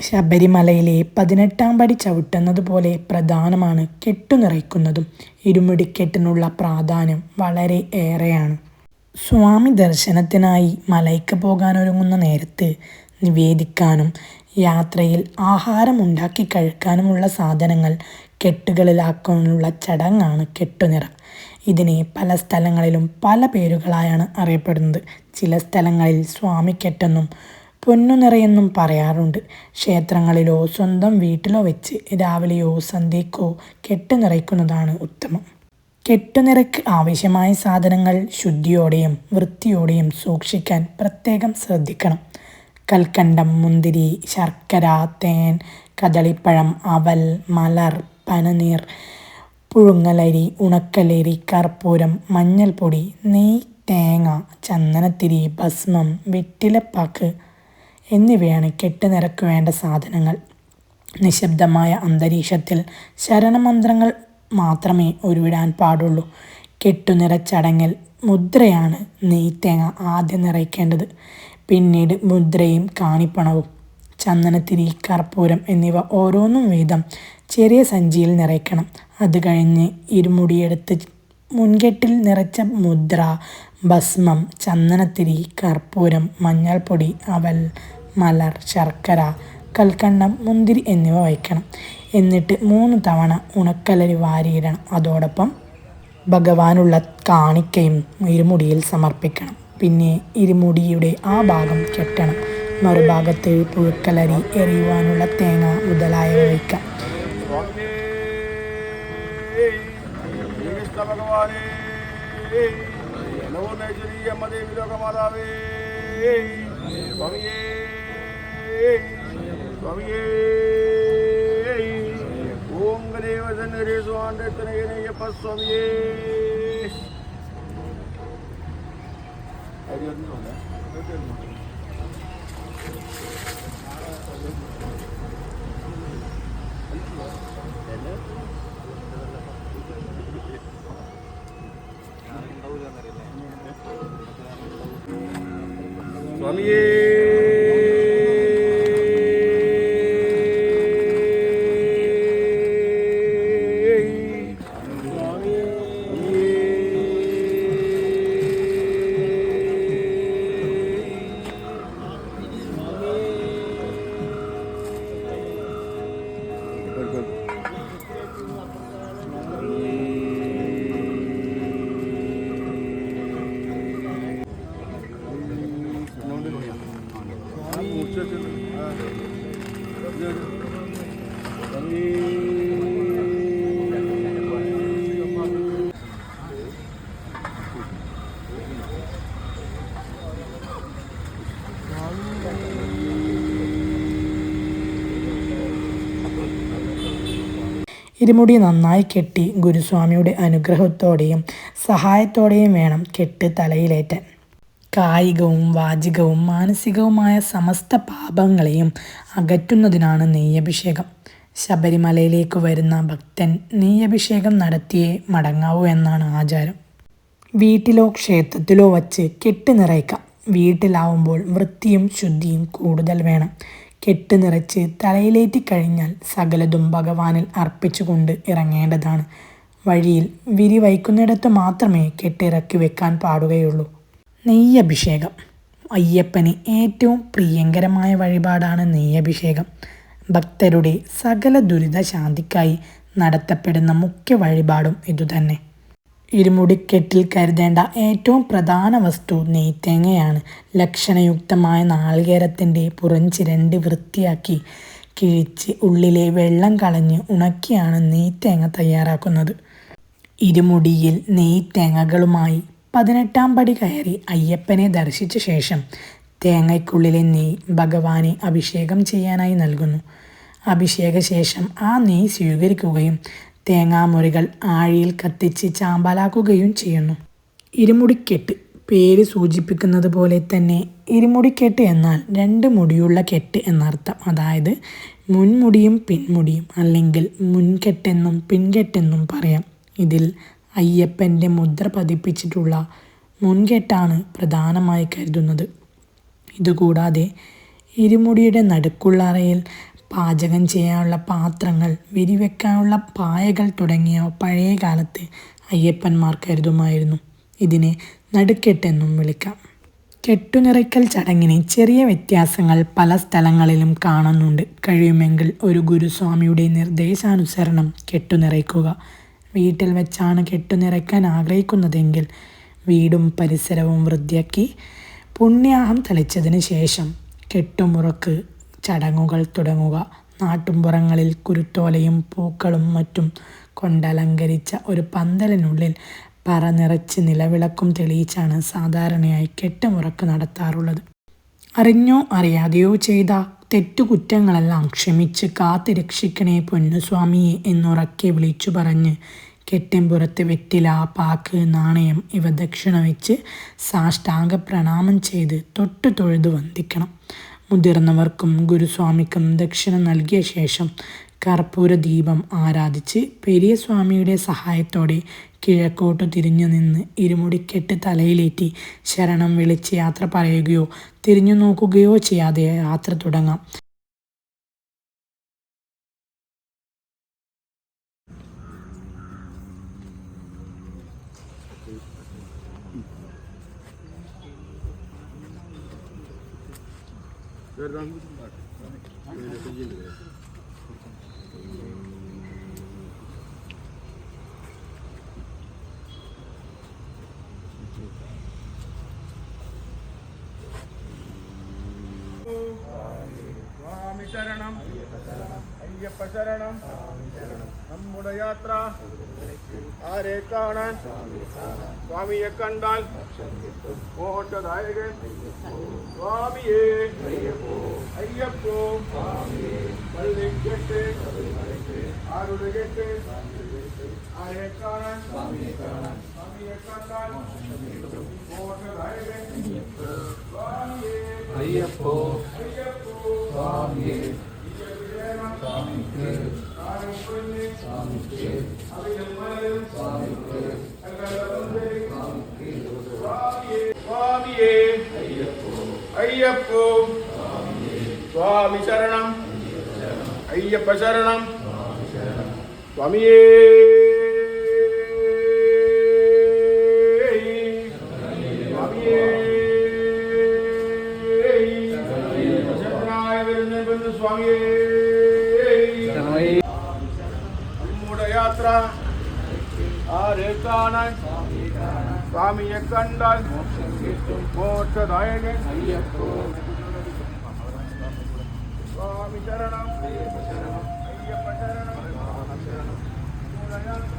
ശബരിമലയിലെ 18-ാം പടി ചവിട്ടുന്നത് പോലെ പ്രധാനമാണ് കെട്ടുനിറയ്ക്കുന്നതും. ഇരുമുടിക്കെട്ടിനുള്ള പ്രാധാന്യം വളരെ ഏറെയാണ്. സ്വാമി ദർശനത്തിനായി മലയ്ക്ക് പോകാനൊരുങ്ങുന്ന നേരത്ത് നിവേദിക്കാനും യാത്രയിൽ ആഹാരം ഉണ്ടാക്കി കഴിക്കാനുമുള്ള സാധനങ്ങൾ കെട്ടുകളിലാക്കാനുള്ള ചടങ്ങാണ് കെട്ടുനിറ. ഇതിനെ പല സ്ഥലങ്ങളിലും പല പേരുകളായാണ് അറിയപ്പെടുന്നത്. ചില സ്ഥലങ്ങളിൽ സ്വാമിക്കെട്ടെന്നും പൊന്നുനിറയെന്നും പറയാറുണ്ട്. ക്ഷേത്രങ്ങളിലോ സ്വന്തം വീട്ടിലോ വെച്ച് രാവിലെയോ സന്ധ്യയ്ക്കോ കെട്ട് നിറയ്ക്കുന്നതാണ് ഉത്തമം. കെട്ടുനിറയ്ക്ക് ആവശ്യമായ സാധനങ്ങൾ ശുദ്ധിയോടെയും വൃത്തിയോടെയും സൂക്ഷിക്കാൻ പ്രത്യേകം ശ്രദ്ധിക്കണം. കൽക്കണ്ടം, മുന്തിരി, ശർക്കര, തേൻ, കദളിപ്പഴം, അവൽ, മലർ, പനനീർ, പുഴുങ്ങലരി, ഉണക്കലരി, കർപ്പൂരം, മഞ്ഞൾപ്പൊടി, നെയ്യ്, തേങ്ങ, ചന്ദനത്തിരി, ഭസ്മം, വെറ്റിലപ്പാക്ക് എന്നിവയാണ് കെട്ടുനിറയ്ക്ക് വേണ്ട സാധനങ്ങൾ. നിശബ്ദമായ അന്തരീക്ഷത്തിൽ ശരണമന്ത്രങ്ങൾ മാത്രമേ ഉരുവിടാൻ പാടുള്ളൂ. കെട്ടുനിറ ചടങ്ങിൽ മുദ്രയാണ് നെയ്ത്തേങ്ങ ആദ്യം നിറയ്ക്കേണ്ടത്. പിന്നീട് മുദ്രയും കാണിപ്പണവും. ചന്ദനത്തിരി, കർപ്പൂരം എന്നിവ ഓരോന്നും വീതം ചെറിയ സഞ്ചിയിൽ നിറയ്ക്കണം. അത് കഴിഞ്ഞ് ഇരുമുടിയെടുത്ത് മുൻകെട്ടിൽ നിറച്ച മുദ്ര, ഭസ്മം, ചന്ദനത്തിരി, കർപ്പൂരം, മഞ്ഞൾപ്പൊടി, അവൽ, മലർ, ശർക്കര, കൽക്കണ്ടം, മുന്തിരി എന്നിവ വയ്ക്കണം. എന്നിട്ട് 3 തവണ ഉണക്കലരി വാരിയിടണം. അതോടൊപ്പം ഭഗവാനുള്ള കാണിക്കയും ഇരുമുടിയിൽ സമർപ്പിക്കണം. പിന്നെ ഇരുമുടിയുടെ ആ ഭാഗം കെട്ടണം. മറുഭാഗത്ത് പുഴുക്കലരി, എറിയുവാനുള്ള തേങ്ങ മുതലായവ വയ്ക്കാം. ഓം ഗണേവസന്നരേ സ്വാന്തനയ്യപ്പ സ്വാമിയേ. സ്വാമിയേ ഇരുമുടി നന്നായി കെട്ടി ഗുരുസ്വാമിയുടെ അനുഗ്രഹത്തോടെയും സഹായത്തോടെയും വേണം കെട്ട് തലയിലേറ്റാൻ. കായികവും വാചികവും മാനസികവുമായ സമസ്ത പാപങ്ങളെയും അകറ്റുന്നതിനാണ് നെയ്യഭിഷേകം. ശബരിമലയിലേക്ക് വരുന്ന ഭക്തൻ നെയ്യഭിഷേകം നടത്തിയേ മടങ്ങാവൂ എന്നാണ് ആചാരം. വീട്ടിലോ ക്ഷേത്രത്തിലോ വച്ച് കെട്ട് നിറയ്ക്കാം. വീട്ടിലാവുമ്പോൾ വൃത്തിയും ശുദ്ധിയും കൂടുതൽ വേണം. കെട്ട് നിറച്ച് തലയിലേറ്റി കഴിഞ്ഞാൽ സകലതും ഭഗവാനിൽ അർപ്പിച്ചുകൊണ്ട് ഇറങ്ങേണ്ടതാണ്. വഴിയിൽ വിരി വയ്ക്കുന്നിടത്ത് മാത്രമേ കെട്ടിറക്കി വെക്കാൻ പാടുകയുള്ളൂ. നെയ്യഭിഷേകം. അയ്യപ്പന് ഏറ്റവും പ്രിയങ്കരമായ വഴിപാടാണ് നെയ്യഭിഷേകം. ഭക്തരുടെ സകല ദുരിത ശാന്തിക്കായി നടത്തപ്പെടുന്ന മുഖ്യ വഴിപാടും ഇതുതന്നെ. ഇരുമുടിക്കെട്ടിൽ കരുതേണ്ട ഏറ്റവും പ്രധാന വസ്തു നെയ്ത്തേങ്ങയാണ്. ലക്ഷണയുക്തമായ നാളികേരത്തിൻ്റെ പുറംചിരണ്ടി വൃത്തിയാക്കി കിഴിച്ച് ഉള്ളിലെ വെള്ളം കളഞ്ഞ് ഉണക്കിയാണ് നെയ്ത്തേങ്ങ തയ്യാറാക്കുന്നത്. ഇരുമുടിയിൽ നെയ്ത്തേങ്ങകളുമായി 18-ാം പടി കയറി അയ്യപ്പനെ ദർശിച്ച ശേഷം തേങ്ങയ്ക്കുള്ളിലെ നെയ്യ് ഭഗവാനെ അഭിഷേകം ചെയ്യാനായി നൽകുന്നു. അഭിഷേക ശേഷം ആ നെയ്യ് സ്വീകരിക്കുകയും തേങ്ങാമുറികൾ ആഴിയിൽ കത്തിച്ച് ചാമ്പലാക്കുകയും ചെയ്യുന്നു. ഇരുമുടിക്കെട്ട്. പേര് സൂചിപ്പിക്കുന്നത് പോലെ തന്നെ ഇരുമുടിക്കെട്ട് എന്നാൽ 2 മുടിയുള്ള കെട്ട് എന്നർത്ഥം. അതായത് മുൻമുടിയും പിൻമുടിയും, അല്ലെങ്കിൽ മുൻകെട്ടെന്നും പിൻകെട്ടെന്നും പറയാം. ഇതിൽ അയ്യപ്പൻ്റെ മുദ്ര പതിപ്പിച്ചിട്ടുള്ള മുൻകെട്ടാണ് പ്രധാനമായി കരുതുന്നത്. ഇതുകൂടാതെ ഇരുമുടിയുടെ നടുക്കുള്ള അറയിൽ പാചകം ചെയ്യാനുള്ള പാത്രങ്ങൾ, വിരിവെക്കാനുള്ള പായകൾ തുടങ്ങിയവ പഴയ കാലത്ത് അയ്യപ്പന്മാർ കരുതുമായിരുന്നു. ഇതിനെ നടുക്കെട്ടെന്നും വിളിക്കാം. കെട്ടുനിറയ്ക്കൽ ചടങ്ങിന് ചെറിയ വ്യത്യാസങ്ങൾ പല സ്ഥലങ്ങളിലും കാണുന്നുണ്ട്. കഴിയുമെങ്കിൽ ഒരു ഗുരുസ്വാമിയുടെ നിർദ്ദേശാനുസരണം കെട്ടുനിറയ്ക്കുക. വീട്ടിൽ വെച്ചാണ് കെട്ടുനിറയ്ക്കാൻ ആഗ്രഹിക്കുന്നതെങ്കിൽ വീടും പരിസരവും വൃത്തിയാക്കി പുണ്യാഹം തെളിച്ചതിന് ശേഷം കെട്ടുമുറക്ക് ചടങ്ങുകൾ തുടങ്ങുക. നാട്ടുമ്പുറങ്ങളിൽ കുരുത്തോലയും പൂക്കളും മറ്റും കൊണ്ടലങ്കരിച്ച ഒരു പന്തലിനുള്ളിൽ പറ നിറച്ച് നിലവിളക്കും തെളിയിച്ചാണ് സാധാരണയായി കെട്ടുമുറക്ക് നടത്താറുള്ളത്. അറിഞ്ഞോ അറിയാതെയോ ചെയ്ത തെറ്റുകുറ്റങ്ങളെല്ലാം ക്ഷമിച്ച് കാത്തുരക്ഷിക്കണേ പൊന്നുസ്വാമിയെ എന്നുറക്കെ വിളിച്ചു പറഞ്ഞ് കെട്ടിൻപുറത്ത് വെറ്റില, പാക്ക്, നാണയം ഇവ ദക്ഷിണ വെച്ച് സാഷ്ടാംഗ പ്രണാമം ചെയ്ത് തൊട്ടു തൊഴുത് വന്ദിക്കണം. മുതിർന്നവർക്കും ഗുരുസ്വാമിക്കും ദക്ഷിണ നൽകിയ ശേഷം കർപ്പൂര ദീപം ആരാധിച്ച് പെരിയ സ്വാമിയുടെ സഹായത്തോടെ കിഴക്കോട്ടു തിരിഞ്ഞു നിന്ന് ഇരുമുടിക്കെട്ട് തലയിലേറ്റി ശരണം വിളിച്ച് യാത്ര പറയുകയോ തിരിഞ്ഞു നോക്കുകയോ ചെയ്യാതെ യാത്ര തുടങ്ങാം. സ്വാമി ശരണം, അയ്യപ്പ ശരണം. നമ്മുടെ യാത്ര ആരെ കാണാൻ? സ്വാമിയെ കണ്ടാൽ മോക്ഷദായകൻ സ്വാമിയേ അയ്യപ്പോ. പള്ളിക്കെട്ട് ആരുടെ കെട്ട്? ആരെ കാണാൻ? സ്വാമിയെ കണ്ടാൽ മോക്ഷദായകൻ സ്വാമിയേ അയ്യപ്പോ അയ്യപ്പോ. സ്വാമിയേ സ്വാമിക്ക് സ്വാമിക്ക് സ്വാമിക്ക് സ്വാമിയേ അയ്യപ്പോ. സ്വാമി ശരണം, അയ്യപ്പ ശരണം. സ്വാമിയേ സ്വാമിയേ ശരണായ വരുന്ന സ്വാമിയേ. നമ്മുടെ യാത്ര ആരെ കാണാൻ? സ്വാമിയെ കണ്ടാൽ മോക്ഷദായകൻ അയ്യപ്പോ. സ്വാമി ശരണം, അയ്യപ്പ ശരണം. നമ്മുടെ യാത്ര